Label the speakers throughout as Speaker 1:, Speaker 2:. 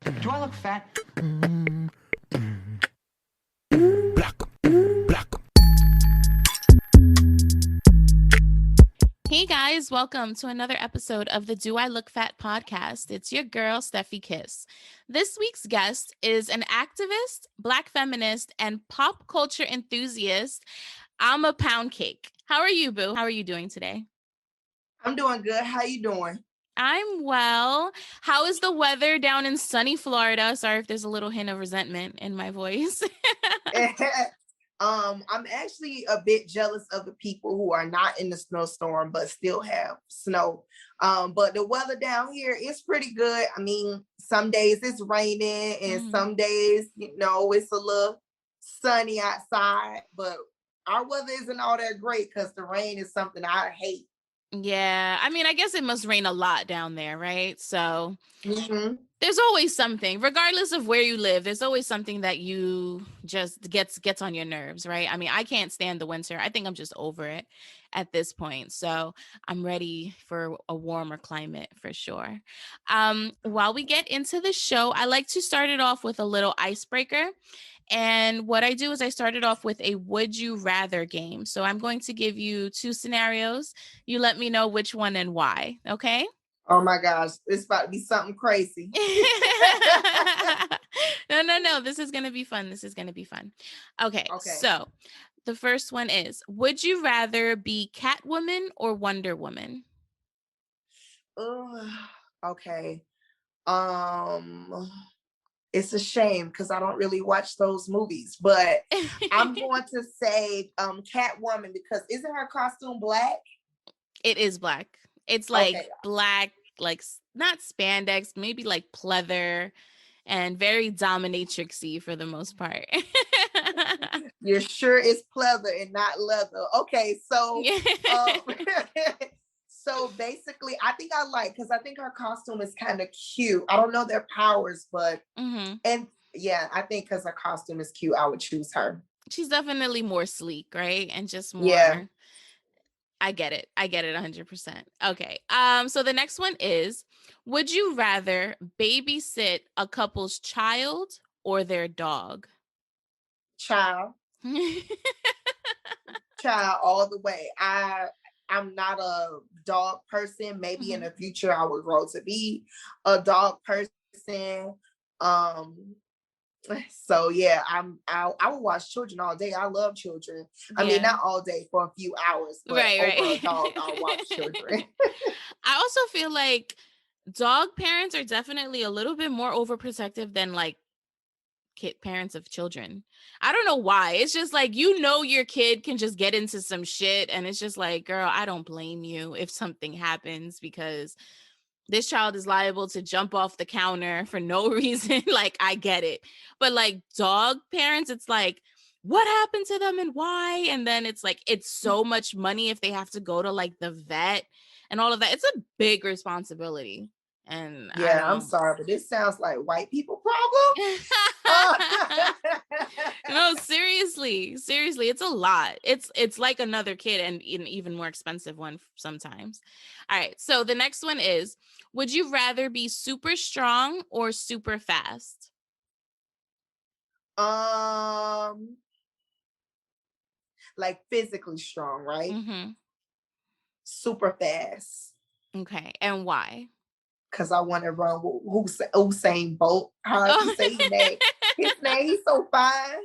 Speaker 1: Do I look fat?
Speaker 2: Hey guys, welcome to another episode of the Do I Look Fat podcast. It's your girl, Stephy Kiss. This week's guest is an activist, Black feminist, and pop culture enthusiast, Ama Poundcake. How are you, boo? How are you doing today?
Speaker 3: I'm doing good. How you doing?
Speaker 2: I'm well. How is the weather down in sunny Florida? Sorry if there's a little hint of resentment in my voice.
Speaker 3: I'm actually a bit jealous of the people who are not in the snowstorm but still have snow. But the weather down here is pretty good. I mean, some days it's raining and some days, it's a little sunny outside, but our weather isn't all that great because the rain is something I hate.
Speaker 2: Yeah, I mean, I guess it must rain a lot down there, right? So
Speaker 3: Mm-hmm.
Speaker 2: there's always something, regardless of where you live, there's always something that you just gets on your nerves, right? I mean, I can't stand the winter. I think I'm just over it at this point. So I'm ready for a warmer climate for sure. While we get into the show, I like to start it off with a little icebreaker. And what I do is I started off with a would you rather game. So I'm going to give you two scenarios. You let me know which one and why. Okay.
Speaker 3: Oh my gosh, it's about to be something crazy.
Speaker 2: No. This is going to be fun. This is going to be fun. Okay. So the first one is would you rather be Catwoman or Wonder Woman?
Speaker 3: Okay. It's a shame because I don't really watch those movies, but I'm going to say Catwoman because isn't her costume black?
Speaker 2: It is black. It's like black, like not spandex, maybe like pleather and very dominatrixy for the most part.
Speaker 3: You're sure it's pleather and not leather. Okay, so so basically I think I like because I think her costume is kind of cute. I don't know their powers, but and yeah, I think because her costume is cute, I would choose her.
Speaker 2: She's definitely more sleek, right? And just more I get it. I get it 100%. Okay. So the next one is would you rather babysit a couple's child or their dog?
Speaker 3: Child. Child all the way. I'm not a dog person. Maybe in the future I would grow to be a dog person. So yeah, I will watch children all day. I love children. I mean, not all day, for a few hours, but over a dog, I'll watch children.
Speaker 2: I also feel like dog parents are definitely a little bit more overprotective than like parents of children. I don't know why. It's just like, your kid can just get into some shit and it's just like, girl, I don't blame you if something happens because this child is liable to jump off the counter for no reason. Like, I get it. But like dog parents, it's like, what happened to them and why? And then it's like, it's so much money if they have to go to like the vet and all of that. It's a big responsibility. And
Speaker 3: yeah, I'm sorry, but this sounds like white people problem.
Speaker 2: No, seriously, it's a lot. It's like another kid and an even more expensive one sometimes. All right, so the next one is would you rather be super strong or super fast?
Speaker 3: Like physically strong, right? Super fast.
Speaker 2: Okay, and why?
Speaker 3: Because I want to run with Usain Bolt. However you say his name. His name, he's so fine.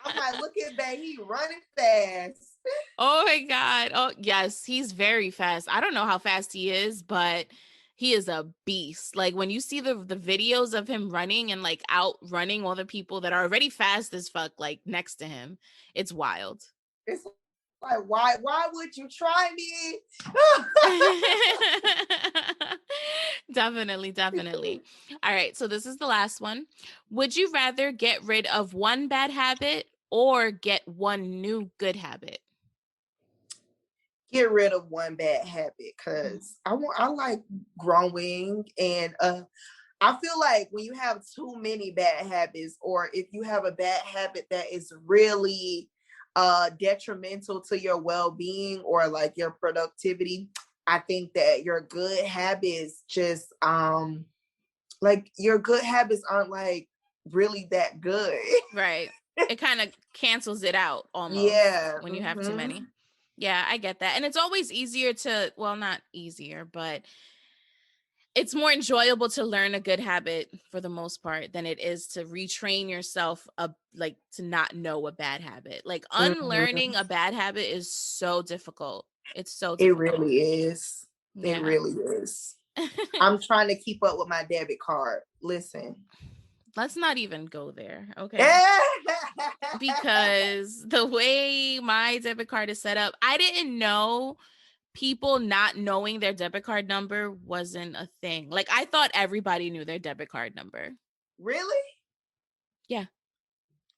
Speaker 3: I'm like, look at that, he running fast.
Speaker 2: Oh my God. Oh, yes, he's very fast. I don't know how fast he is, but he is a beast. Like when you see the videos of him running and like outrunning all the people that are already fast as fuck, like next to him, it's wild.
Speaker 3: It's like, why would you try me?
Speaker 2: Definitely. All right, so this is the last one. Would you rather get rid of one bad habit or get one new good habit?
Speaker 3: Get rid of one bad habit because I like growing, and I feel like when you have too many bad habits, or if you have a bad habit that is really detrimental to your well-being or like your productivity, I think that your good habits just like your good habits aren't like really that good.
Speaker 2: Right. It kind of cancels it out almost
Speaker 3: Yeah.
Speaker 2: when you have too many. Yeah, I get that. And it's always easier to, well, not easier, but it's more enjoyable to learn a good habit for the most part than it is to retrain yourself like to not know a bad habit. Like unlearning a bad habit is so difficult. It's so
Speaker 3: It
Speaker 2: difficult.
Speaker 3: really is. It
Speaker 2: Yeah.
Speaker 3: really is. I'm trying to keep up with my debit card. Listen.
Speaker 2: Let's not even go there. Okay. Because the way my debit card is set up, I didn't know people not knowing their debit card number wasn't a thing. Like I thought everybody knew their debit card number.
Speaker 3: Really?
Speaker 2: Yeah.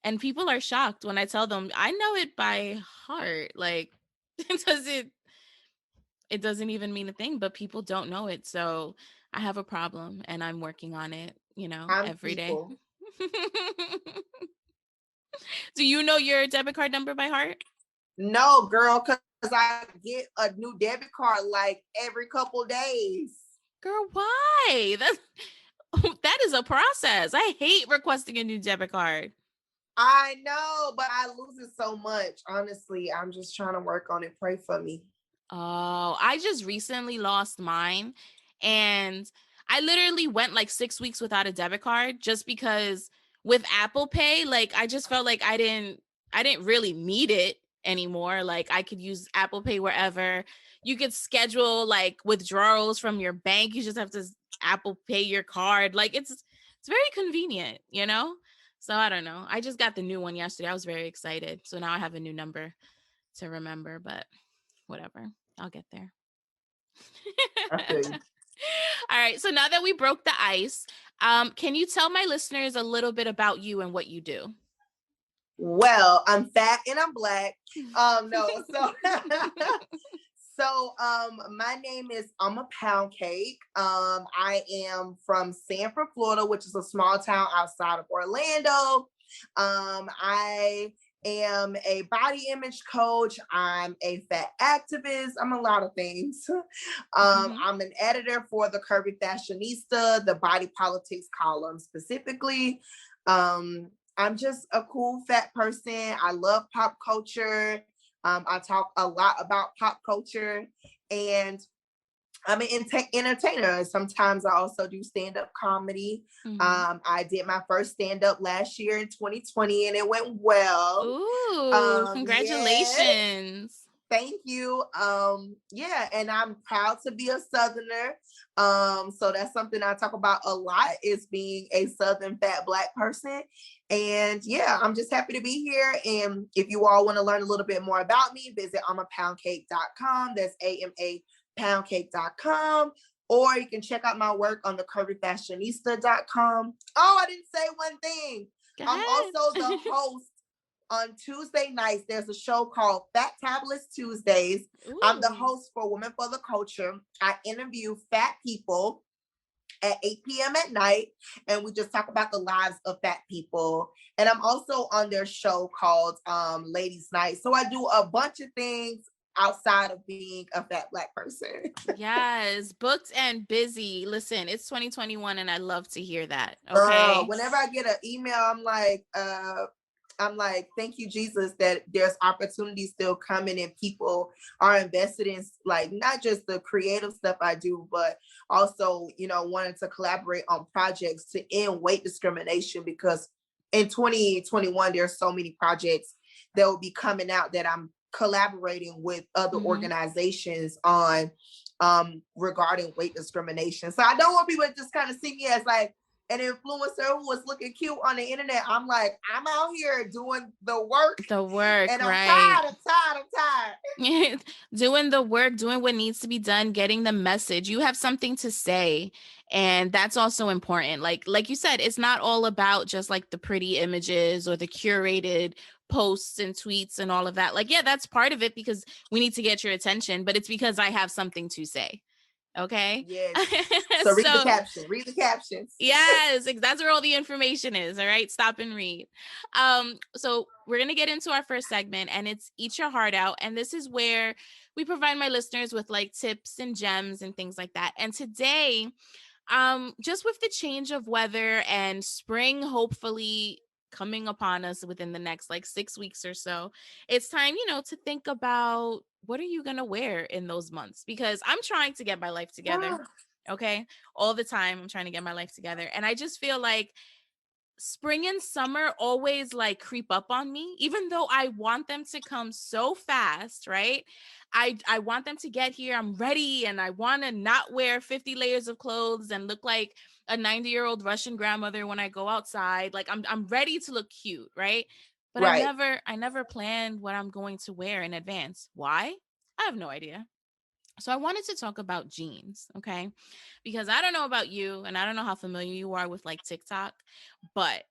Speaker 2: And people are shocked when I tell them I know it by heart. Like it doesn't even mean a thing, but people don't know it. So I have a problem and I'm working on it,
Speaker 3: I'm
Speaker 2: every day.
Speaker 3: people.
Speaker 2: Do you know your debit card number by heart?
Speaker 3: No, girl, because I get a new debit card like every couple days.
Speaker 2: Girl, why? That is a process. I hate requesting a new debit card.
Speaker 3: I know, but I lose it so much. Honestly, I'm just trying to work on it. Pray for me.
Speaker 2: Oh, I just recently lost mine and I literally went like 6 weeks without a debit card just because with Apple Pay, like I just felt like I didn't really need it anymore. Like I could use Apple Pay wherever. You could schedule like withdrawals from your bank. You just have to Apple Pay your card. Like it's very convenient, you know? So I don't know. I just got the new one yesterday. I was very excited. So now I have a new number to remember, but whatever. I'll get there.
Speaker 3: I feel you.
Speaker 2: All right. So now that we broke the ice, can you tell my listeners a little bit about you and what you do?
Speaker 3: Well, I'm fat and I'm black. No, so my name is Ama Poundcake. I am from Sanford, Florida, which is a small town outside of Orlando. I am a body image coach. I'm a fat activist. I'm a lot of things. I'm an editor for the Curvy Fashionista, the body politics column specifically. I'm just a cool fat person. I love pop culture. I talk a lot about pop culture, and I'm an entertainer. Sometimes I also do stand-up comedy. I did my first stand-up last year in 2020, and it went well.
Speaker 2: Ooh, congratulations.
Speaker 3: Yes. Thank you. Yeah, and I'm proud to be a Southerner. So that's something I talk about a lot, is being a Southern fat black person. And yeah, I'm just happy to be here. And if you all want to learn a little bit more about me, visit amapoundcake.com. That's AMA poundcake.com. Or you can check out my work on the curvyfashionista.com. Oh, I didn't say one thing. I'm also the host on Tuesday nights. There's a show called Fatabulous Tuesdays. Ooh. I'm the host for Women for the Culture. I interview fat people at 8 p.m. at night, and we just talk about the lives of fat people. And I'm also on their show called Ladies Night. So I do a bunch of things outside of being a fat black person.
Speaker 2: Yes, booked and busy. Listen, it's 2021 and I love to hear that. Okay.
Speaker 3: Whenever I get an email, I'm like, thank you, Jesus, that there's opportunities still coming and people are invested in, like, not just the creative stuff I do, but also, wanting to collaborate on projects to end weight discrimination, because in 2021, there's so many projects that will be coming out that I'm collaborating with other organizations on regarding weight discrimination. So I don't want people to just kind of see me as like an influencer who was looking cute on the internet. I'm like, I'm out here doing the work. And I'm tired.
Speaker 2: Doing the work, doing what needs to be done, getting the message. You have something to say. And that's also important. Like you said, it's not all about just like the pretty images or the curated posts and tweets and all of that. Like, yeah, that's part of it because we need to get your attention, but it's because I have something to say. Okay.
Speaker 3: Yes. So read the caption. Read the captions.
Speaker 2: Yes, that's where all the information is. All right. Stop and read. So we're gonna get into our first segment, and it's Eat Your Heart Out. And this is where we provide my listeners with like tips and gems and things like that. And today Just with the change of weather and spring hopefully coming upon us within the next like 6 weeks or so, it's time, to think about what are you gonna wear in those months? Because I'm trying to get my life together. Okay. All the time I'm trying to get my life together. And I just feel like spring and summer always like creep up on me, even though I want them to come so fast, right? I want them to get here. I'm ready and I want to not wear 50 layers of clothes and look like a 90-year-old Russian grandmother when I go outside. Like I'm ready to look cute, right? But
Speaker 3: Right.
Speaker 2: I never planned what I'm going to wear in advance. Why? I have no idea. So I wanted to talk about jeans, okay? Because I don't know about you and I don't know how familiar you are with like TikTok, but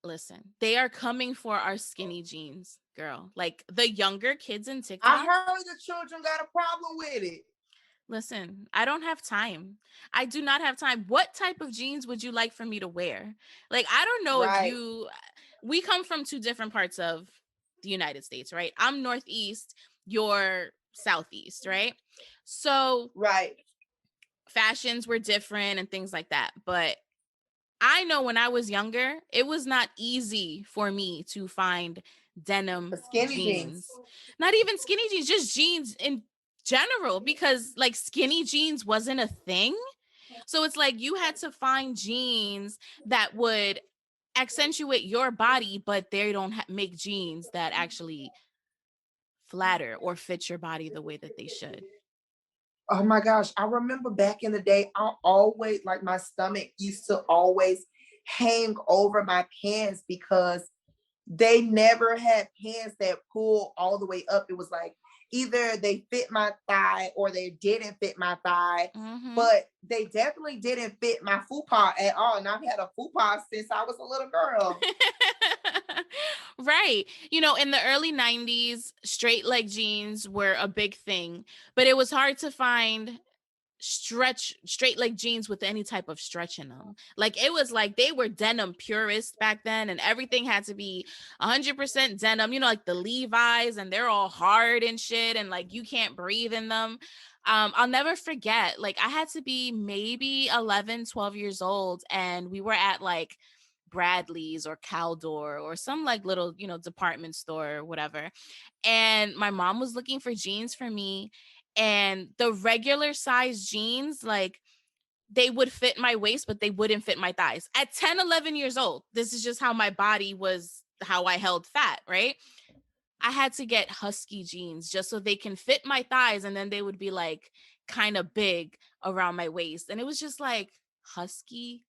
Speaker 2: listen, they are coming for our skinny jeans, girl. Like the younger kids in
Speaker 3: I
Speaker 2: TikTok.
Speaker 3: heard the children got a problem with it.
Speaker 2: Listen, I don't have time. I do not have time. What type of jeans would you like for me to wear? Like, I don't know if
Speaker 3: Right.
Speaker 2: we come from two different parts of the United States, right? I'm Northeast, you're Southeast, right? So
Speaker 3: Right.
Speaker 2: fashions were different and things like that. But I know when I was younger, it was not easy for me to find
Speaker 3: The
Speaker 2: denim
Speaker 3: skinny jeans.
Speaker 2: jeans. Not even skinny jeans, just jeans in general, because like skinny jeans wasn't a thing. So it's like you had to find jeans that would accentuate your body, but they don't make jeans that actually flatter or fit your body the way that they should.
Speaker 3: Oh my gosh. I remember back in the day, I always like my stomach used to always hang over my pants because they never had pants that pull all the way up. It was like either they fit my thigh or they didn't fit my thigh,
Speaker 2: Mhm.
Speaker 3: but they definitely didn't fit my fupa at all. And I've had a fupa since I was a little girl.
Speaker 2: Right. In the early 90s, straight leg jeans were a big thing, but it was hard to find straight leg jeans with any type of stretch in them. Like it was like they were denim purists back then and everything had to be 100% denim, like the Levi's and they're all hard and shit and like you can't breathe in them. I'll never forget, like I had to be maybe 11, 12 years old and we were at like Bradley's or Caldor or some like little, department store or whatever. And my mom was looking for jeans for me and the regular size jeans, like they would fit my waist, but they wouldn't fit my thighs. At 10, 11 years old, this is just how my body was, how I held fat, right? I had to get husky jeans just so they can fit my thighs and then they would be like kind of big around my waist. And it was just like husky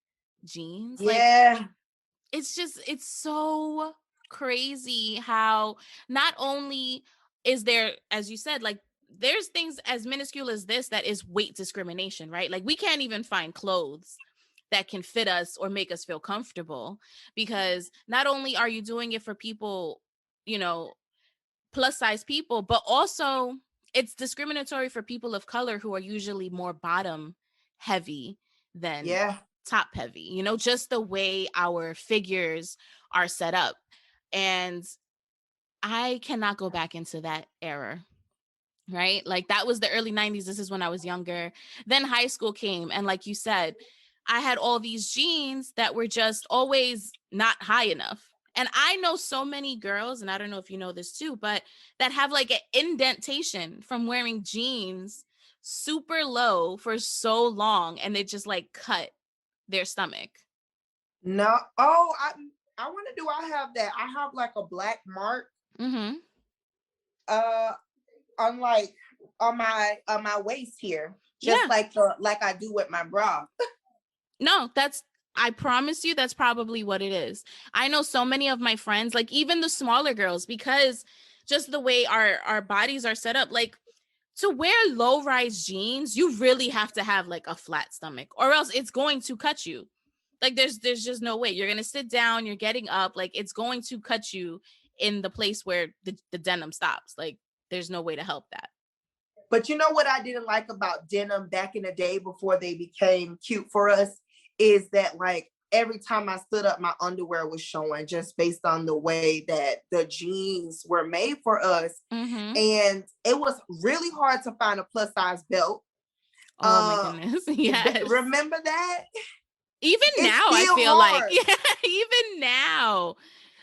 Speaker 2: jeans. Like
Speaker 3: Yeah.
Speaker 2: it's so crazy how not only is there, as you said, like there's things as minuscule as this that is weight discrimination, right? Like we can't even find clothes that can fit us or make us feel comfortable because not only are you doing it for people, you know plus size people, but also it's discriminatory for people of color who are usually more bottom heavy than
Speaker 3: Yeah.
Speaker 2: top heavy, just the way our figures are set up. And I cannot go back into that era, right? Like that was the early 90s. This is when I was younger. Then high school came. And like you said, I had all these jeans that were just always not high enough. And I know so many girls, and I don't know if you know this too, but that have like an indentation from wearing jeans super low for so long and they just like cut their stomach.
Speaker 3: No. Oh, I wonder, do I have that? I have like a black mark
Speaker 2: Mm-hmm.
Speaker 3: uh on like on my waist here. Just
Speaker 2: Yeah.
Speaker 3: like I do with my bra.
Speaker 2: No, I promise you that's probably what it is. I know so many of my friends, like even the smaller girls, because just the way our bodies are set up, like to wear low rise jeans, you really have to have like a flat stomach or else it's going to cut you. Like there's just no way. You're going to sit down, you're getting up, like it's going to cut you in the place where the denim stops. Like there's no way to help that.
Speaker 3: But you know what I didn't like about denim back in the day before they became cute for us is that like every time I stood up, my underwear was showing just based on the way that the jeans were made for us.
Speaker 2: Mhm.
Speaker 3: And it was really hard to find a plus size belt.
Speaker 2: Oh my goodness. Yes.
Speaker 3: Remember that?
Speaker 2: Even
Speaker 3: It's
Speaker 2: now, I
Speaker 3: still
Speaker 2: feel like,
Speaker 3: hard.
Speaker 2: yeah, even now,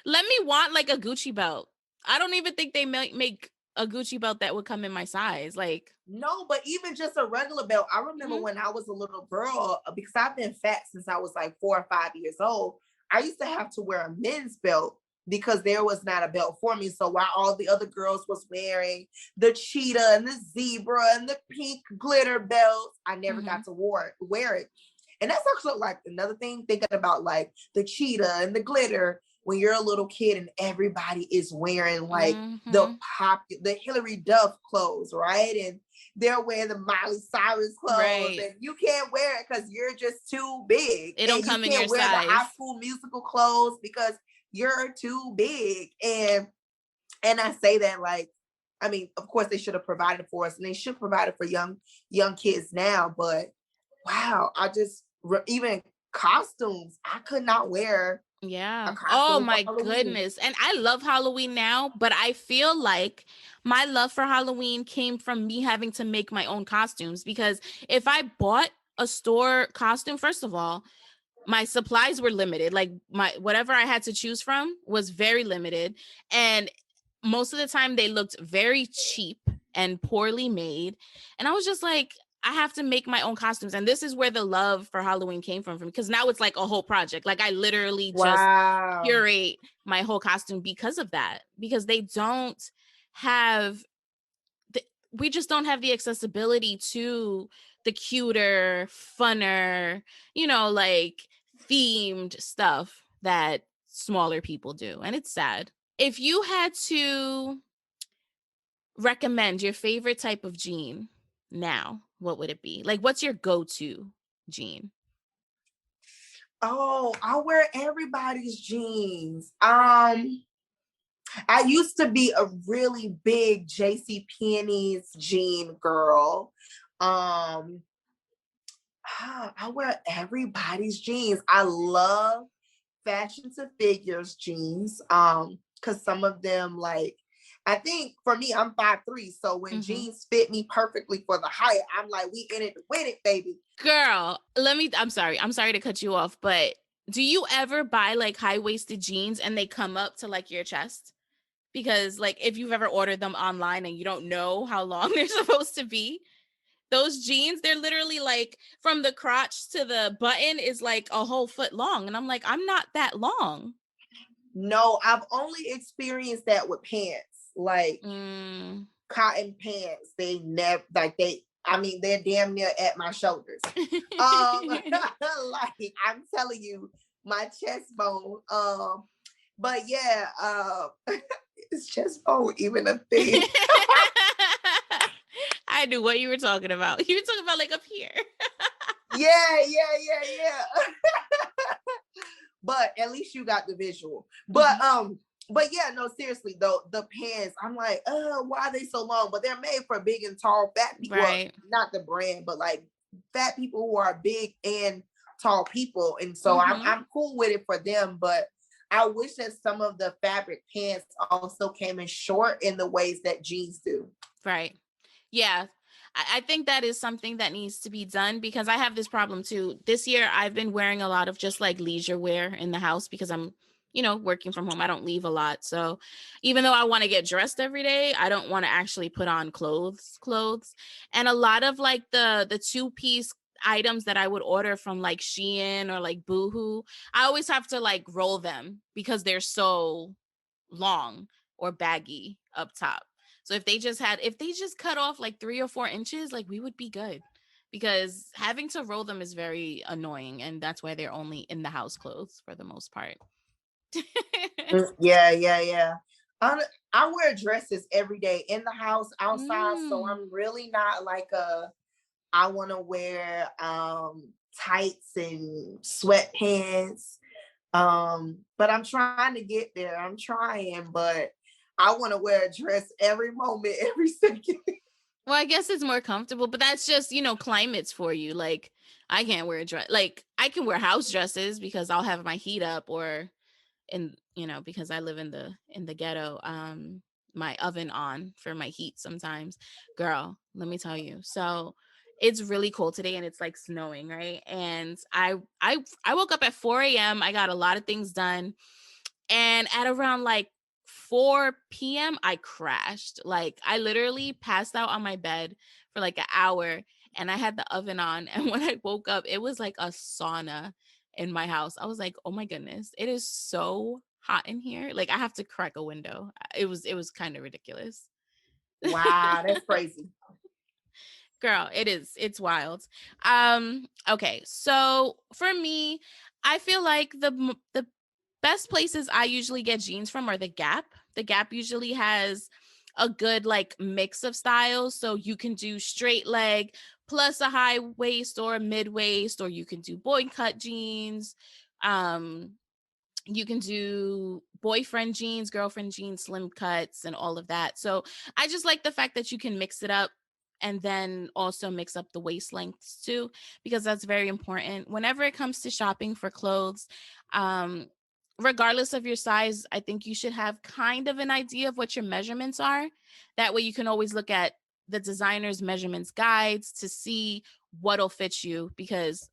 Speaker 2: let me want like a Gucci belt. I don't even think they make a Gucci belt that would come in my size. Like,
Speaker 3: No, but even just a regular belt. I remember
Speaker 2: mhm,
Speaker 3: when I was a little girl, because I've been fat since I was like 4 or 5 years old. I used to have to wear a men's belt because there was not a belt for me. So while all the other girls was wearing the cheetah and the zebra and the pink glitter belts, I never
Speaker 2: mhm,
Speaker 3: got to wear it. And that's also like another thing, thinking about like the cheetah and the glitter when you're a little kid and everybody is wearing like
Speaker 2: mhm.
Speaker 3: the Hillary Duff clothes, right? And they're wearing the Miley Cyrus clothes,
Speaker 2: Right.
Speaker 3: and you can't wear it because you're just too big.
Speaker 2: It don't
Speaker 3: And you
Speaker 2: come in your
Speaker 3: can't wear the High
Speaker 2: size.
Speaker 3: School Musical clothes because you're too big. And I say that like, I mean, of course they should have provided for us, and they should provide it for young kids now. But wow, even costumes, I could not wear a
Speaker 2: Yeah. Oh
Speaker 3: costume for
Speaker 2: my
Speaker 3: Halloween.
Speaker 2: goodness. And I love Halloween now, but I feel like my love for Halloween came from me having to make my own costumes because if I bought a store costume, first of all, my supplies were limited. Like my whatever I had to choose from was very limited. And most of the time they looked very cheap and poorly made. And I was just like, I have to make my own costumes. And this is where the love for Halloween came from because now it's like a whole project. Like I literally just
Speaker 3: Wow.
Speaker 2: curate my whole costume because of that. Because they don't have we just don't have the accessibility to the cuter, funner, like themed stuff that smaller people do. And it's sad. If you had to recommend your favorite type of jean now, what would it be? Like, what's your go to jean?
Speaker 3: Oh, I wear everybody's jeans. I used to be a really big JC Penney's jean girl. Um, I wear everybody's jeans. I love fashion to figures jeans. Because some of them, like, I think for me, I'm 5'3", so when
Speaker 2: Mm-hmm.
Speaker 3: jeans fit me perfectly for the height, I'm like, we in it to win it, baby.
Speaker 2: Girl, I'm sorry. I'm sorry to cut you off, but do you ever buy like high waisted jeans and they come up to like your chest? Because like if you've ever ordered them online and you don't know how long they're supposed to be, those jeans, they're literally like from the crotch to the button is like a whole foot long. And I'm like, I'm not that long.
Speaker 3: No, I've only experienced that with pants, like
Speaker 2: Mm.
Speaker 3: cotton pants. They never like I mean, they're damn near at my shoulders. Like I'm telling you, my chest bone. But yeah, is chest bone even a thing?
Speaker 2: I knew what you were talking about. You were talking about like up here.
Speaker 3: Yeah. But at least you got the visual. But yeah, no, seriously though, the pants, I'm like, why are they so long? But they're made for big and tall fat people. Well,
Speaker 2: Right.
Speaker 3: not the brand, but like fat people who are big and tall people. And so
Speaker 2: Mm-hmm.
Speaker 3: I'm cool with it for them. But I wish that some of the fabric pants also came in short in the ways that jeans do.
Speaker 2: Right. Yeah. I think that is something that needs to be done because I have this problem too. This year, I've been wearing a lot of just like leisure wear in the house because I'm, working from home. I don't leave a lot. So even though I want to get dressed every day, I don't want to actually put on clothes. And a lot of like the two-piece items that I would order from like Shein or like Boohoo, I always have to like roll them because they're so long or baggy up top. So if they just cut off like 3 or 4 inches, like we would be good. Because having to roll them is very annoying, and that's why they're only in the house clothes for the most part.
Speaker 3: Yeah. I wear dresses every day in the house, outside. So
Speaker 2: Mm,
Speaker 3: I'm really not like I want to wear tights and sweatpants. But I'm trying to get there. I'm trying, but I want to wear a dress every moment, every second.
Speaker 2: well, I guess it's more comfortable, but that's just, climates for you. Like I can't wear a dress. Like I can wear house dresses because I'll have my heat up or because I live in the ghetto, my oven on for my heat sometimes. Girl, let me tell you. So it's really cold today and it's like snowing, right? And I woke up at 4 a.m. I got a lot of things done. And at around like 4 p.m., I crashed. Like I literally passed out on my bed for like an hour and I had the oven on. And when I woke up, it was like a sauna in my house. I was like, oh my goodness, it is so hot in here. Like I have to crack a window. It was kind of ridiculous.
Speaker 3: Wow, that's crazy.
Speaker 2: Girl, it is. It's wild. Okay. So for me, I feel like the best places I usually get jeans from are the Gap. The Gap usually has a good like mix of styles, so you can do straight leg plus a high waist or a mid waist, or you can do boy cut jeans. Um, you can do boyfriend jeans, girlfriend jeans, slim cuts, and all of that. So I just like the fact that you can mix it up and then also mix up the waist lengths too, because that's very important. Whenever it comes to shopping for clothes, um, regardless of your size, I think you should have kind of an idea of what your measurements are. That way you can always look at the designer's measurements guides to see what'll fit you, because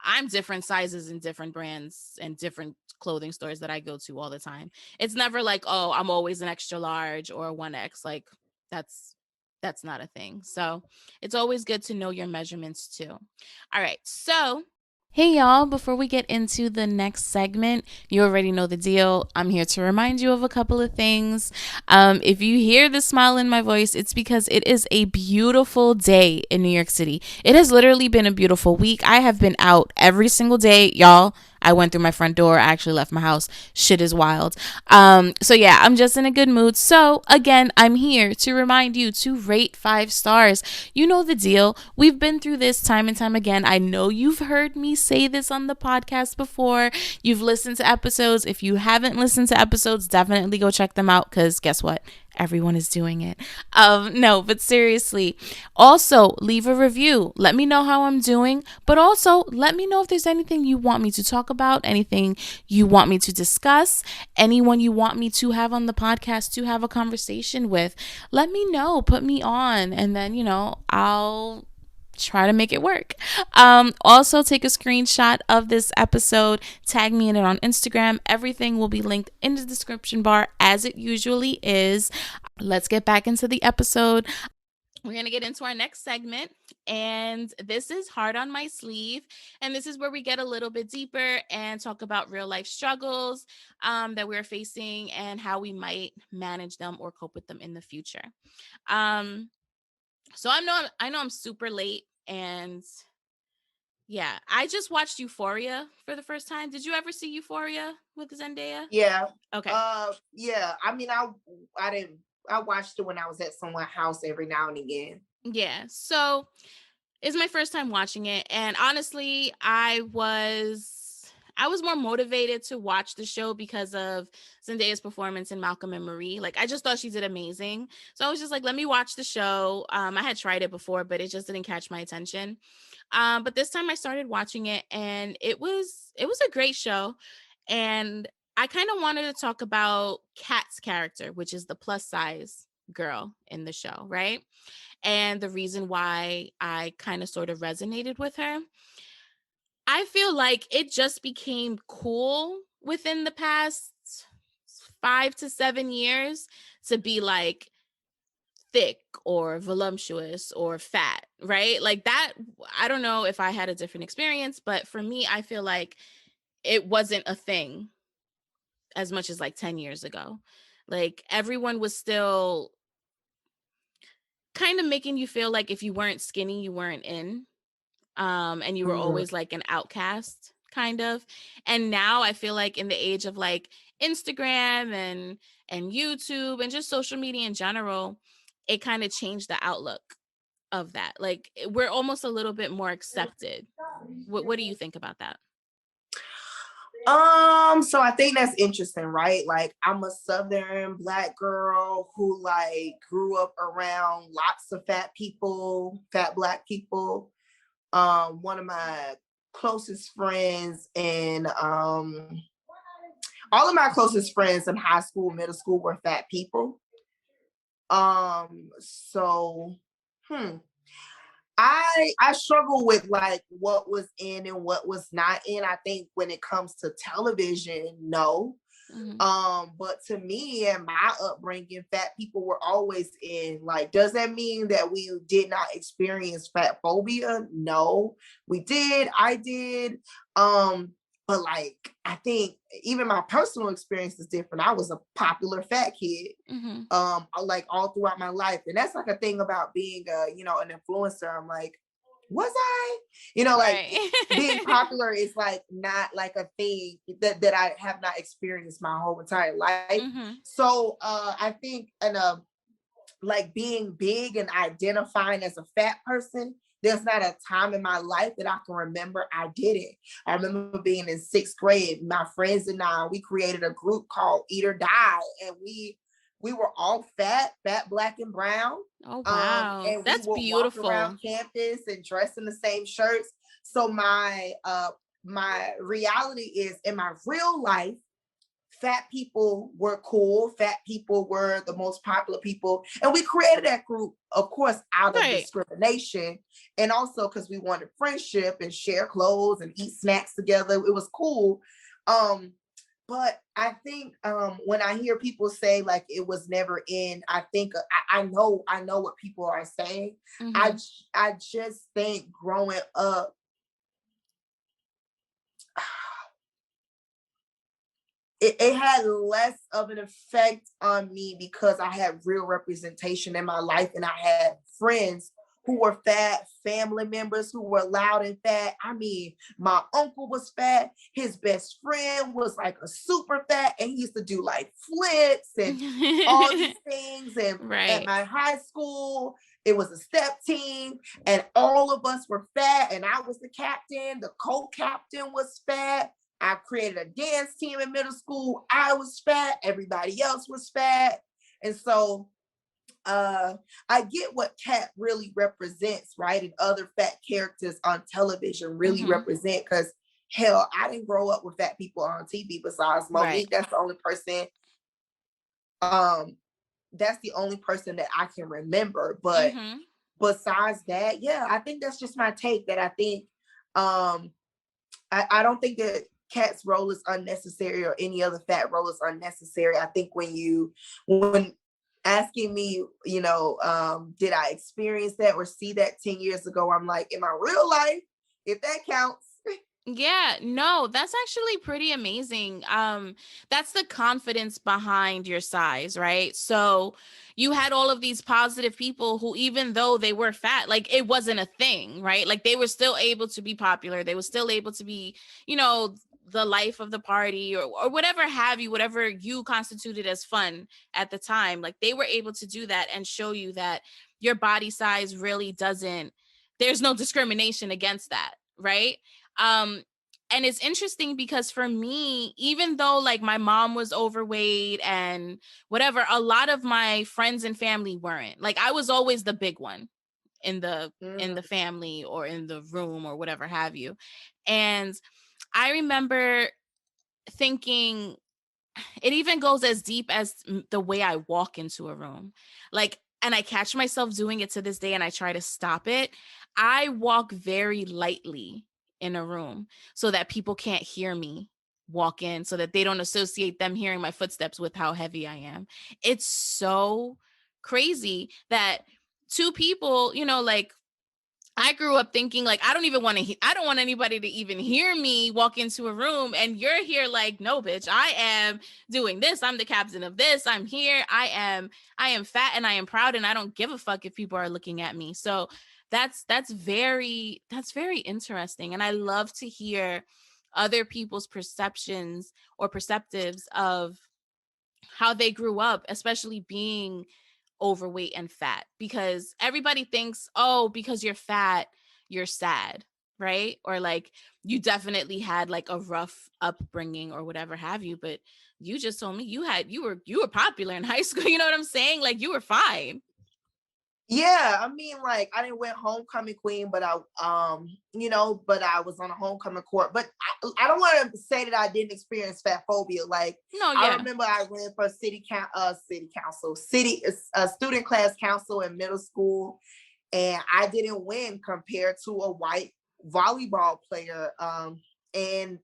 Speaker 2: I'm different sizes in different brands and different clothing stores that I go to all the time. It's never like, oh, I'm always an extra large or a 1X. Like that's that's not a thing. So, it's always good to know your measurements too. All right. So, hey, y'all, before we get into the next segment, you already know the deal. I'm here to remind you of a couple of things. If you hear the smile in my voice, it's because it is a beautiful day in New York City. It has literally been a beautiful week. I have been out every single day, y'all. I went through my front door. I actually left my house. Shit is wild. So yeah, I'm just in a good mood. So again, I'm here to remind you to rate 5 stars. You know the deal. We've been through this time and time again. I know you've heard me say this on the podcast before. You've listened to episodes. If you haven't listened to episodes, definitely go check them out, because guess what? Everyone is doing it. No, but seriously. Also, leave a review. Let me know how I'm doing, but also let me know if there's anything you want me to talk about, anything you want me to discuss, anyone you want me to have on the podcast to have a conversation with. Let me know. Put me on, and then, I'll try to make it work. Also, take a screenshot of this episode, tag me in it on Instagram. Everything will be linked in the description bar as it usually is. Let's get back into the episode. We're going to get into our next segment, and this is Hard on My Sleeve. And this is where we get a little bit deeper and talk about real life struggles that we're facing and how we might manage them or cope with them in the future. Um, so I know I'm super late, and yeah, I just watched Euphoria for the first time. Did you ever see Euphoria with Zendaya?
Speaker 3: Yeah.
Speaker 2: Okay.
Speaker 3: Yeah. I mean, I didn't. I watched it when I was at someone's house every now and again.
Speaker 2: Yeah. So it's my first time watching it, and honestly, I was more motivated to watch the show because of Zendaya's performance in Malcolm and Marie. Like I just thought she did amazing. So I was just like, let me watch the show. I had tried it before, but it just didn't catch my attention. But this time I started watching it, and it was a great show. And I kind of wanted to talk about Kat's character, which is the plus size girl in the show, right? And the reason why I kind of sort of resonated with her. I feel like it just became cool within the past 5 to 7 years to be like thick or voluptuous or fat, right? Like that. I don't know if I had a different experience, but for me, I feel like it wasn't a thing as much as like 10 years ago. Like everyone was still kind of making you feel like if you weren't skinny, you weren't in. And you were
Speaker 3: Mhm.
Speaker 2: always like an outcast kind of. And now I feel like in the age of like Instagram and YouTube and just social media in general, it kind of changed the outlook of that. Like we're almost a little bit more accepted. What do you think about that?
Speaker 3: So I think that's interesting, right? Like I'm a Southern Black girl who like grew up around lots of fat people, fat Black people. One of my closest friends and all of my closest friends in high school, middle school were fat people. So hmm. I struggle with like what was in and what was not in. I think when it comes to television, no.
Speaker 2: Mm-hmm.
Speaker 3: But to me and my upbringing, fat people were always in. Like, does that mean that we did not experience fat phobia? No, we did. I did. But like, I think even my personal experience is different. I was a popular fat kid,
Speaker 2: Mm-hmm.
Speaker 3: like all throughout my life. And that's like a thing about being an influencer. I'm like, was I? Like
Speaker 2: Right.
Speaker 3: being popular is like not like a thing that I have not experienced my whole entire life.
Speaker 2: Mm-hmm.
Speaker 3: So I think like being big and identifying as a fat person, there's not a time in my life that I can remember I did it. I remember being in 6th grade, my friends and I, we created a group called Eat or Die, and we were all fat, black, and brown.
Speaker 2: Oh, wow.
Speaker 3: And we
Speaker 2: That's
Speaker 3: would walk
Speaker 2: beautiful.
Speaker 3: around campus and dress in the same shirts. So my reality is in my real life, fat people were cool. Fat people were the most popular people. And we created that group, of course, out of
Speaker 2: Right.
Speaker 3: discrimination. And also because we wanted friendship and share clothes and eat snacks together. It was cool. But I think when I hear people say like it was never in, I think I know what people are saying.
Speaker 2: Mm-hmm.
Speaker 3: I just think growing up, it had less of an effect on me because I had real representation in my life and I had friends who were fat, family members who were loud and fat. I mean, my uncle was fat. His best friend was like a super fat, and he used to do like flips and all these things. And at
Speaker 2: Right.
Speaker 3: my high school, it was a step team, and all of us were fat, and I was the captain. The co-captain was fat. I created a dance team in middle school. I was fat. Everybody else was fat. And so I get what Cat really represents, right? And other fat characters on television really
Speaker 2: Mm-hmm.
Speaker 3: represent, because hell, I didn't grow up with fat people on TV besides
Speaker 2: Right.
Speaker 3: Monique. Um, that's the only person that I can remember. But
Speaker 2: Mm-hmm.
Speaker 3: besides that, yeah, I think that's just my take. That I think um I don't think that Cat's role is unnecessary or any other fat role is unnecessary. I think when asking me, did I experience that or see that 10 years ago, I'm like, in my real life, if that counts.
Speaker 2: Yeah, no, that's actually pretty amazing. That's the confidence behind your size, right? So you had all of these positive people who, even though they were fat, like it wasn't a thing, right? Like they were still able to be popular. They were still able to be, the life of the party or whatever have you, whatever you constituted as fun at the time. Like they were able to do that and show you that your body size really doesn't, there's no discrimination against that, right? Um, and it's interesting because for me, even though like my mom was overweight and whatever, a lot of my friends and family weren't. Like I was always the big one in the
Speaker 3: Mm.
Speaker 2: family or in the room or whatever have you. And I remember thinking, it even goes as deep as the way I walk into a room. Like, and I catch myself doing it to this day and I try to stop it. I walk very lightly in a room so that people can't hear me walk in, so that they don't associate them hearing my footsteps with how heavy I am. It's so crazy that two people, like I grew up thinking like I don't even want to I don't want anybody to even hear me walk into a room, and you're here like, no bitch, I am doing this. I'm the captain of this. I'm here. I am fat and I am proud and I don't give a fuck if people are looking at me. So that's very interesting, and I love to hear other people's perceptions or perceptives of how they grew up, especially being overweight and fat, because everybody thinks, oh, because you're fat, you're sad, right? Or like you definitely had like a rough upbringing or whatever have you, but you just told me you were popular in high school. You know what I'm saying? Like you were fine.
Speaker 3: Yeah, I mean, like I didn't win homecoming queen, but but I was on a homecoming court. But I don't want to say that I didn't experience fat phobia. Like
Speaker 2: No,
Speaker 3: I
Speaker 2: yeah.
Speaker 3: remember I ran for city council, student class council in middle school, and I didn't win compared to a white volleyball player. And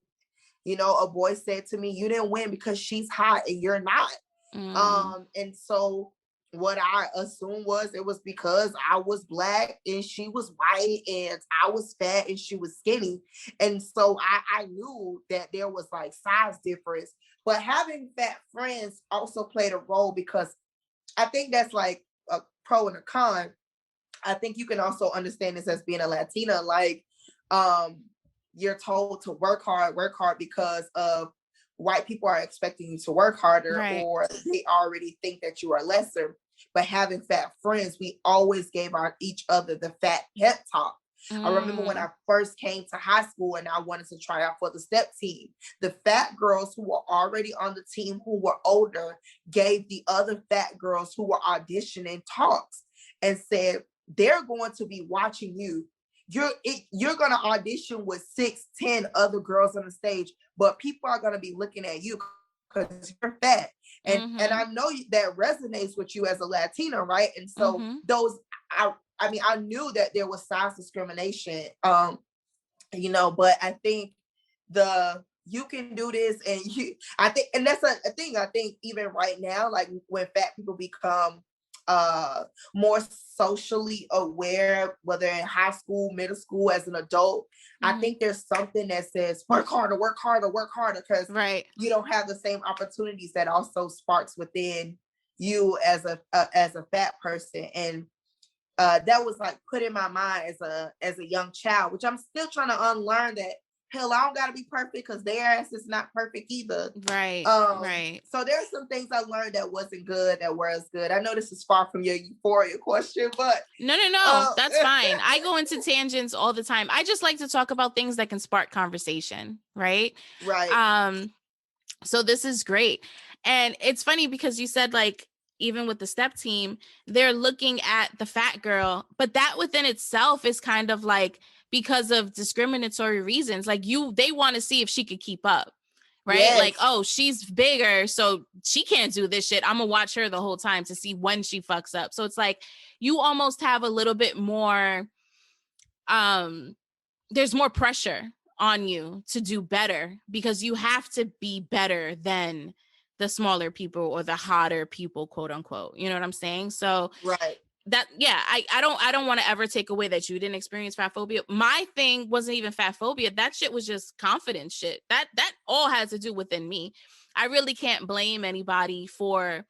Speaker 3: a boy said to me, "You didn't win because she's hot and you're not." And so what I assumed was it was because I was black and she was white, and I was fat and she was skinny. And so I knew that there was like size difference. But having fat friends also played a role, because I think that's like a pro and a con. I think you can also understand this as being a Latina, like you're told to work hard because of white people are expecting you to work harder,
Speaker 2: Right.
Speaker 3: or they already think that you are lesser. But having fat friends, we always gave each other the fat pep talk. I remember when I first came to high school and I wanted to try out for the step team, the fat girls who were already on the team, who were older, gave the other fat girls who were auditioning talks and said, they're going to be watching you. You're going to audition with 6, 10 other girls on the stage, but people are going to be looking at you because you're fat. And I know that resonates with you as a Latina, right? And so I knew that there was size discrimination, but I think you can do this, and and that's a thing. I think even right now, like when fat people become more socially aware, whether in high school, middle school, as an adult, I think there's something that says work harder, because you don't have the same opportunities that also sparks within you as a fat person. And that was like put in my mind as a young child, which I'm still trying to unlearn, that hell, I don't gotta be perfect because their ass is not perfect either.
Speaker 2: Right.
Speaker 3: So there's some things I learned that wasn't good, that was good. I know this is far from your euphoria question, but
Speaker 2: no, that's fine. I go into tangents all the time. I just like to talk about things that can spark conversation, right?
Speaker 3: Right.
Speaker 2: So this is great. And it's funny because you said, like, even with the step team, they're looking at the fat girl, but that within itself is kind of like because of discriminatory reasons. Like they want to see if she could keep up, right?
Speaker 3: Yes.
Speaker 2: Like, oh, she's bigger, so she can't do this shit. I'm gonna watch her the whole time to see when she fucks up. So it's like you almost have a little bit more, there's more pressure on you to do better because you have to be better than the smaller people or the hotter people, quote unquote. You know what I'm saying? So
Speaker 3: right.
Speaker 2: That, yeah, I don't want to ever take away that you didn't experience fat phobia. My thing wasn't even fat phobia. That shit was just confidence shit. That all has to do within me. I really can't blame anybody for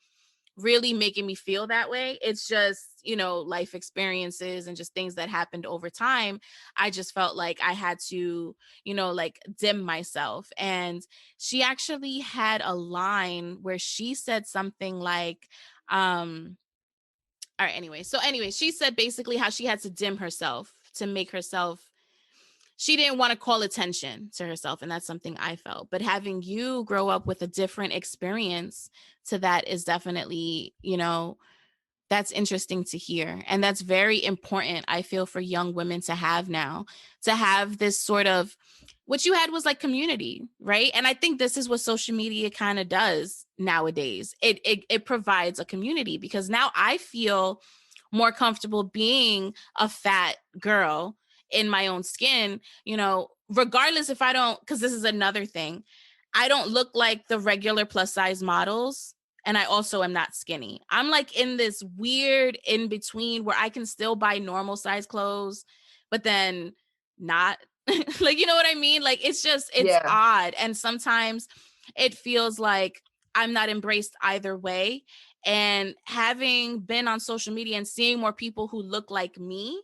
Speaker 2: really making me feel that way. It's just, life experiences and just things that happened over time. I just felt like I had to, like dim myself. And she actually had a line where she said something like, all right, anyway, she said basically how she had to dim herself to make herself, she didn't want to call attention to herself. And that's something I felt. But having you grow up with a different experience to that is definitely, that's interesting to hear. And that's very important, I feel, for young women to have now, to have this sort of, what you had was like community, right? And I think this is what social media kind of does nowadays. It provides a community, because now I feel more comfortable being a fat girl in my own skin, regardless if I don't, because this is another thing, I don't look like the regular plus size models. And I also am not skinny. I'm like in this weird in between where I can still buy normal size clothes, but then not. Like, you know what I mean? Like, it's odd. And sometimes it feels like I'm not embraced either way. And having been on social media and seeing more people who look like me,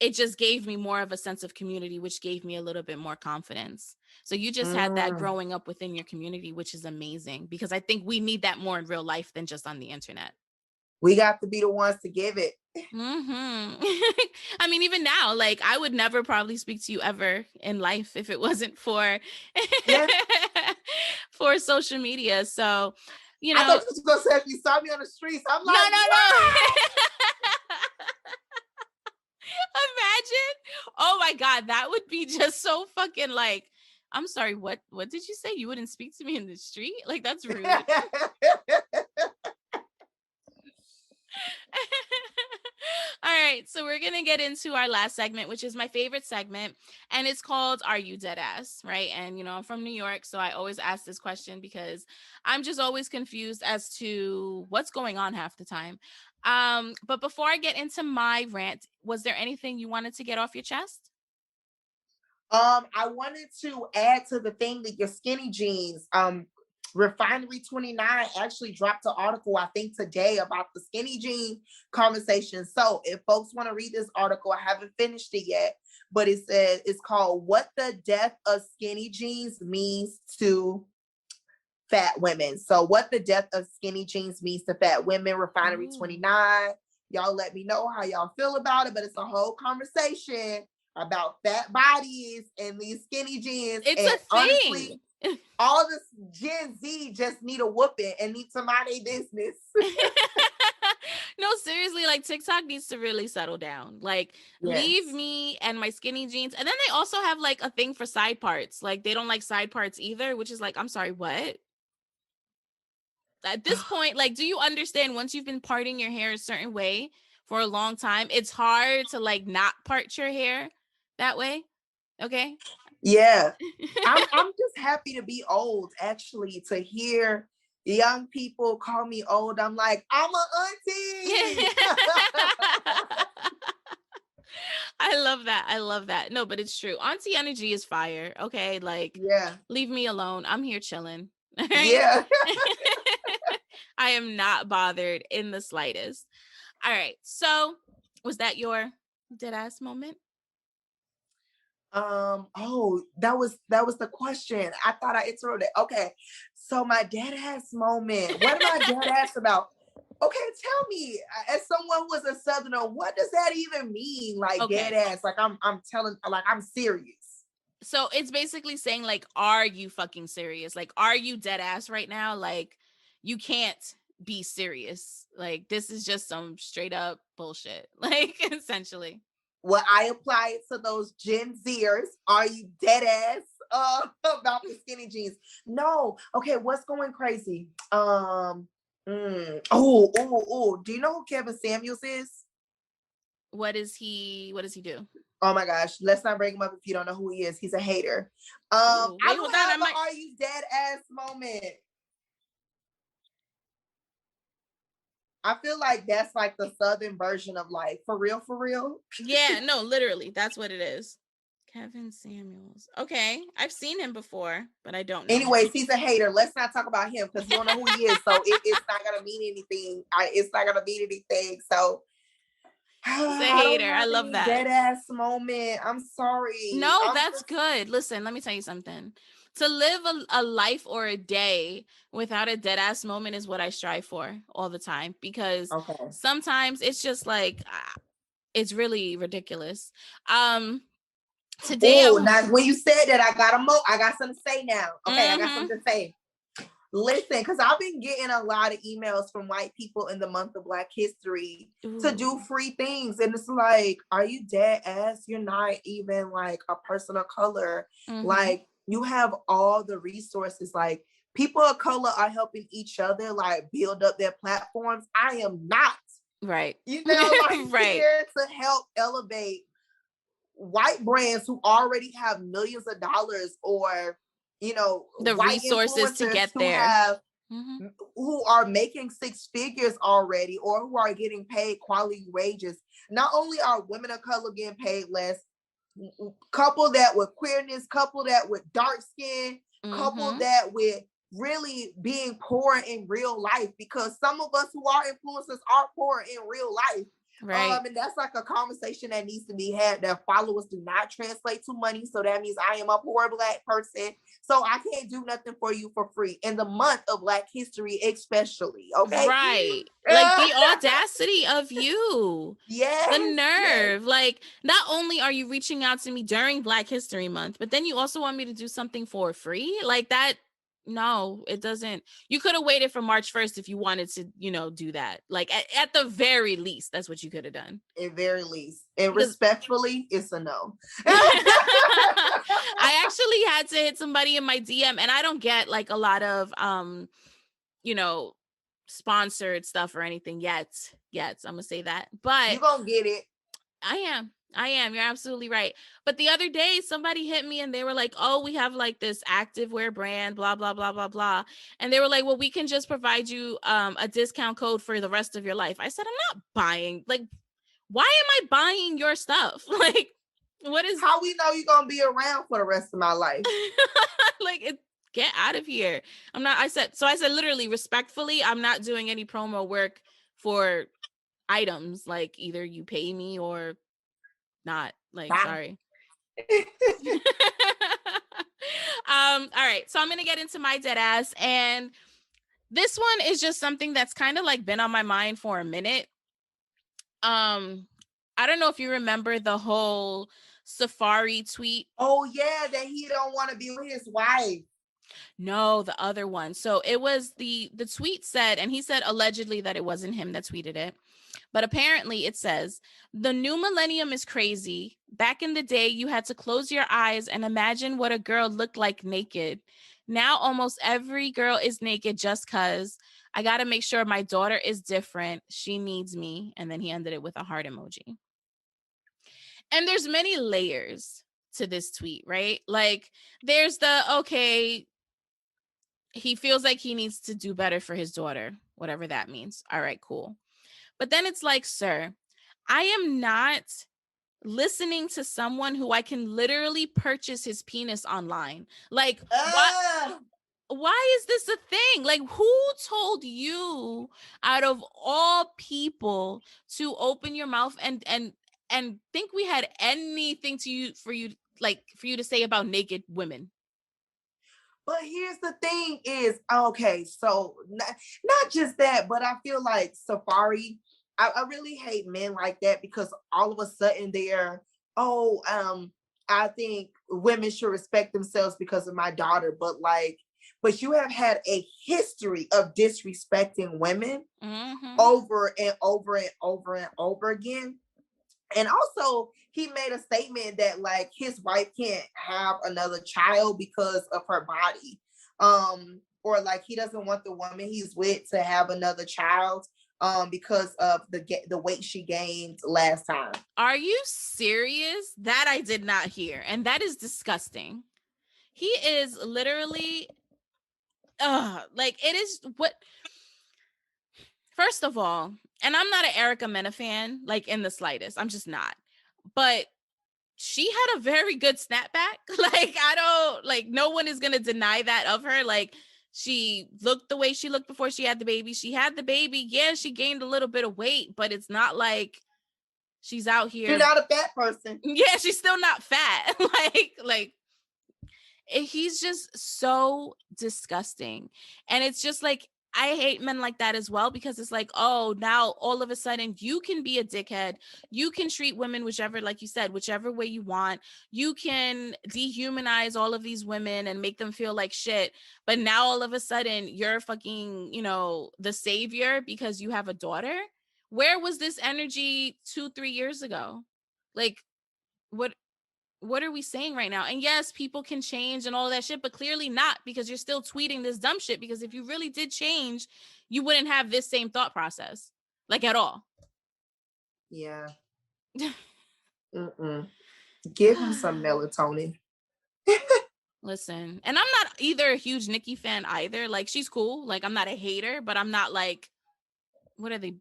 Speaker 2: it just gave me more of a sense of community, which gave me a little bit more confidence. So you just had that growing up within your community, which is amazing, because I think we need that more in real life than just on the internet.
Speaker 3: We got to be the ones to give it.
Speaker 2: I mean, even now, like, I would never probably speak to you ever in life if it wasn't for for social media. So,
Speaker 3: I thought you were gonna say if you saw me on the streets, I'm like,
Speaker 2: no. Imagine. Oh my God, that would be just so fucking like, I'm sorry, what did you say? You wouldn't speak to me in the street? Like, that's rude. All right, so we're gonna get into our last segment, which is my favorite segment, and it's called "Are You Dead Ass?" Right, and I'm from New York, so I always ask this question because I'm just always confused as to what's going on half the time. But before I get into my rant, was there anything you wanted to get off your chest?
Speaker 3: I wanted to add to the thing that your skinny jeans, Refinery 29 actually dropped an article, I think today, about the skinny jean conversation. So if folks want to read this article, I haven't finished it yet, but it says it's called "What the Death of Skinny Jeans Means to Fat Women." So what the death of skinny jeans means to fat women, Refinery
Speaker 2: Ooh.
Speaker 3: 29. Y'all let me know how y'all feel about it, but it's a whole conversation about fat bodies and these skinny jeans.
Speaker 2: It's
Speaker 3: And
Speaker 2: a
Speaker 3: honestly,
Speaker 2: thing.
Speaker 3: all this Gen Z just need a whooping and need to mind their business.
Speaker 2: No, seriously, like TikTok needs to really settle down. Like, leave
Speaker 3: Yes.
Speaker 2: me and my skinny jeans. And then they also have like a thing for side parts. Like, they don't like side parts either, which is like, I'm sorry, what? At this point, like, do you understand once you've been parting your hair a certain way for a long time, it's hard to like not part your hair that way? Okay.
Speaker 3: Yeah. I'm just happy to be old, actually, to hear young people call me old. I'm like, I'm a auntie.
Speaker 2: I love that. I love that. No, but it's true. Auntie energy is fire. Okay. Like,
Speaker 3: Yeah.
Speaker 2: leave me alone. I'm here chilling. All right.
Speaker 3: Yeah.
Speaker 2: I am not bothered in the slightest. All right. So, was that your dead ass moment?
Speaker 3: Oh, that was the question. I thought I answered it. Okay. So my dead ass moment. What am I dead ass about? Okay, tell me, as someone who was a southerner, what does that even mean? Like dead
Speaker 2: Okay.
Speaker 3: ass. Like I'm telling, like I'm serious.
Speaker 2: So, it's basically saying, like, are you fucking serious? Like, are you dead ass right now? Like, you can't be serious. Like, this is just some straight up bullshit. Like, essentially.
Speaker 3: Well, I apply it to those Gen Zers. Are you dead ass about the skinny jeans? No. Okay, what's going crazy? Oh. Do you know who Kevin Samuels is?
Speaker 2: What does he do?
Speaker 3: Oh my gosh, let's not bring him up if you don't know who he is. He's a hater.
Speaker 2: Ooh,
Speaker 3: I
Speaker 2: wait,
Speaker 3: don't
Speaker 2: hold on.
Speaker 3: have
Speaker 2: I
Speaker 3: an
Speaker 2: might.
Speaker 3: "Are you dead ass" moment. I feel like that's like the southern version of like for real, for real.
Speaker 2: Yeah, no, literally, that's what it is. Kevin Samuels. Okay, I've seen him before, but I don't know him.
Speaker 3: Anyways, he's a hater. Let's not talk about him because you don't know who he is. So it's not gonna mean anything. It's not gonna mean anything. So
Speaker 2: He's a
Speaker 3: I don't
Speaker 2: hater. I
Speaker 3: have
Speaker 2: love
Speaker 3: any
Speaker 2: that.
Speaker 3: dead ass moment. I'm sorry.
Speaker 2: No,
Speaker 3: I'm
Speaker 2: that's
Speaker 3: just
Speaker 2: good. Listen, let me tell you something. To live a life or a day without a dead ass moment is what I strive for all the time because
Speaker 3: okay.
Speaker 2: sometimes it's just like it's really ridiculous. Um Today I
Speaker 3: Oh, now when you said that, I got something to say now. Okay, I got
Speaker 2: mhm.
Speaker 3: something to say. Listen, because I've been getting a lot of emails from white people in the month of Black History to do
Speaker 2: Ooh.
Speaker 3: free things. And it's like, are you dead ass? You're not even like a person of color.
Speaker 2: Mhm.
Speaker 3: Like, you have all the resources. Like, people of color are helping each other, like, build up their platforms. I am not,
Speaker 2: Right.
Speaker 3: like,
Speaker 2: Right.
Speaker 3: here to help elevate white brands who already have millions of dollars, or
Speaker 2: The
Speaker 3: white
Speaker 2: resources to
Speaker 3: influencers
Speaker 2: get there. Mhm.
Speaker 3: who are making six figures already, or who are getting paid quality wages. Not only are women of color getting paid less, couple that with queerness, couple that with dark skin, couple
Speaker 2: Mhm.
Speaker 3: that with really being poor in real life, because some of us who are influencers are poor in real life.
Speaker 2: Right.
Speaker 3: And that's like a conversation that needs to be had, that followers do not translate to money. So that means I am a poor Black person. So I can't do nothing for you for free in the month of Black History, especially. Okay.
Speaker 2: Right. Like the audacity of you. The
Speaker 3: Yes, yes.
Speaker 2: nerve. Like, not only are you reaching out to me during Black History Month, but then you also want me to do something for free? Like that. No, it doesn't. You could have waited for March 1st if you wanted to, do that. Like at the very least, that's what you could have done.
Speaker 3: At very least. And
Speaker 2: Because
Speaker 3: respectfully, it's a no.
Speaker 2: I actually had to hit somebody in my DM, and I don't get like a lot of you know, sponsored stuff or anything yet. I'm gonna say that.
Speaker 3: You
Speaker 2: But
Speaker 3: gonna get it.
Speaker 2: I am. You're absolutely right. But the other day, somebody hit me and they were like, oh, we have like this activewear brand, blah, blah, blah, blah, blah. And they were like, well, we can just provide you a discount code for the rest of your life. I said, I'm not buying. Like, why am I buying your stuff? Like, what is
Speaker 3: How we know you're gonna be around for the rest of my life?
Speaker 2: like get out of here. I said literally respectfully, I'm not doing any promo work for items. Like either you pay me or not. Like,
Speaker 3: Bye.
Speaker 2: sorry. All right. So I'm gonna get into my dead ass. And this one is just something that's kind of like been on my mind for a minute. I don't know if you remember the whole Safari tweet.
Speaker 3: Oh yeah, that he don't want to be with his wife.
Speaker 2: No, the other one. So it was the tweet said, and he said allegedly that it wasn't him that tweeted it. But apparently it says, the new millennium is crazy. Back in the day, you had to close your eyes and imagine what a girl looked like naked. Now almost every girl is naked just because. I got to make sure my daughter is different. She needs me. And then he ended it with a heart emoji. And there's many layers to this tweet, right? Like there's the, okay, he feels like he needs to do better for his daughter, whatever that means. All right, cool. But then it's like, sir, I am not listening to someone who I can literally purchase his penis online. Like, what? Why is this a thing? Like, who told you out of all people to open your mouth and think we had anything for you to say about naked women?
Speaker 3: But here's the thing is, okay, so not just that, but I feel like Safari, I really hate men like that because all of a sudden they're, I think women should respect themselves because of my daughter, but you have had a history of disrespecting women over and over and over and over again. And also, he made a statement that like his wife can't have another child because of her body, or like he doesn't want the woman he's with to have another child, because of the weight she gained last time.
Speaker 2: Are you serious? That I did not hear, and that is disgusting. He is literally, like it is what. First of all, and I'm not an Erica Mena fan, like in the slightest. I'm just not. But she had a very good snapback. Like, I don't, like, no one is going to deny that of her. Like, she looked the way she looked before she had the baby. She had the baby. Yeah, she gained a little bit of weight, but it's not like she's out here.
Speaker 3: She's not a fat person.
Speaker 2: Yeah, she's still not fat. like, he's just so disgusting. And it's just like, I hate men like that as well, because it's like, oh, now all of a sudden you can be a dickhead. You can treat women whichever, like you said, whichever way you want. You can dehumanize all of these women and make them feel like shit. But now all of a sudden you're fucking, the savior because you have a daughter. Where was this energy 2-3 years ago? Like, what are we saying right now? And yes, people can change and all that shit, but clearly not, because you're still tweeting this dumb shit. Because if you really did change, you wouldn't have this same thought process, like at all.
Speaker 3: Yeah. Give him some melatonin.
Speaker 2: Listen, and I'm not either a huge Nicki fan either. Like, she's cool. Like, I'm not a hater, but I'm not like, what are they?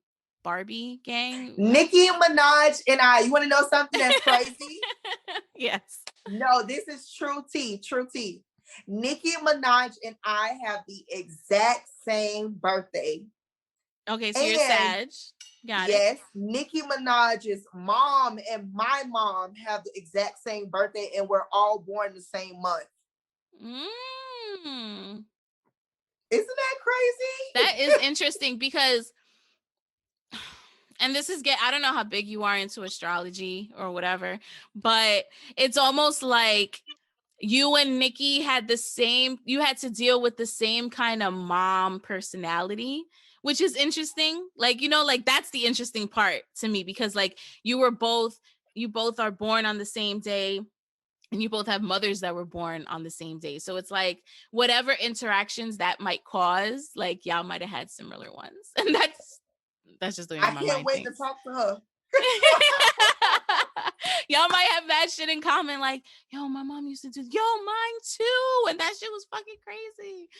Speaker 2: Barbie gang?
Speaker 3: Nicki Minaj and I, you want to know something that's crazy?
Speaker 2: Yes.
Speaker 3: No, this is true tea. Nicki Minaj and I have the exact same birthday.
Speaker 2: Okay, so you're Sag. Got it.
Speaker 3: Yes, Nicki Minaj's mom and my mom have the exact same birthday, and we're all born the same month. Isn't that crazy?
Speaker 2: That is interesting because, and this is I don't know how big you are into astrology or whatever, but it's almost like you and Nicki had you had to deal with the same kind of mom personality, which is interesting. Like, like that's the interesting part to me, because like you both are born on the same day, and you both have mothers that were born on the same day. So it's like whatever interactions that might cause, like y'all might have had similar ones. And that's just the way my mind
Speaker 3: I can't wait
Speaker 2: thinks.
Speaker 3: to talk to her.
Speaker 2: Y'all might have that shit in common. Like, yo, my mom used to do, yo, mine too. And that shit was fucking crazy.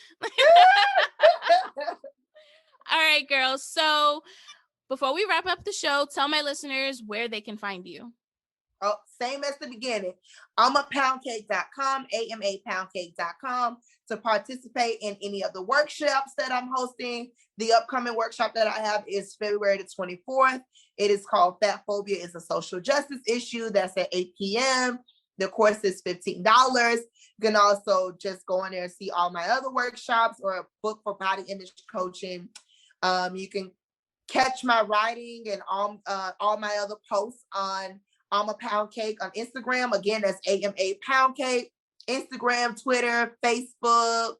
Speaker 2: All right, girls. So before we wrap up the show, tell my listeners where they can find you.
Speaker 3: Oh, same as the beginning. AmaPoundcake.com, AMAPoundcake.com to participate in any of the workshops that I'm hosting. The upcoming workshop that I have is February the 24th. It is called Fat Phobia is a Social Justice Issue. That's at 8 p.m. The course is $15. You can also just go in there and see all my other workshops or book for body image coaching. You can catch my writing and all my other posts on Ama Poundcake on Instagram. Again, that's AMA Poundcake. Instagram, Twitter, Facebook,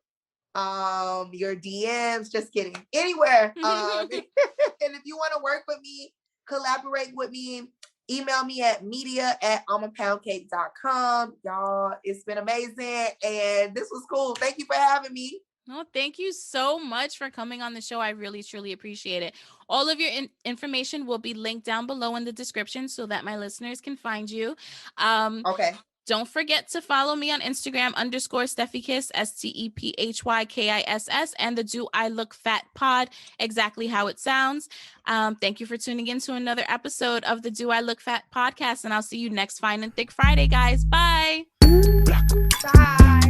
Speaker 3: your DMs, just kidding. Anywhere. And if you want to work with me, collaborate with me, email me at media@amapoundcake.com. Y'all, it's been amazing. And this was cool. Thank you for having me.
Speaker 2: No, thank you so much for coming on the show. I really, truly appreciate it. All of your information will be linked down below in the description so that my listeners can find you.
Speaker 3: Okay.
Speaker 2: Don't forget to follow me on Instagram _StephyKiss, STEPHYKISS, and the Do I Look Fat pod, exactly how it sounds. Thank you for tuning in to another episode of the Do I Look Fat podcast, and I'll see you next Fine and Thick Friday, guys. Bye.
Speaker 3: Bye.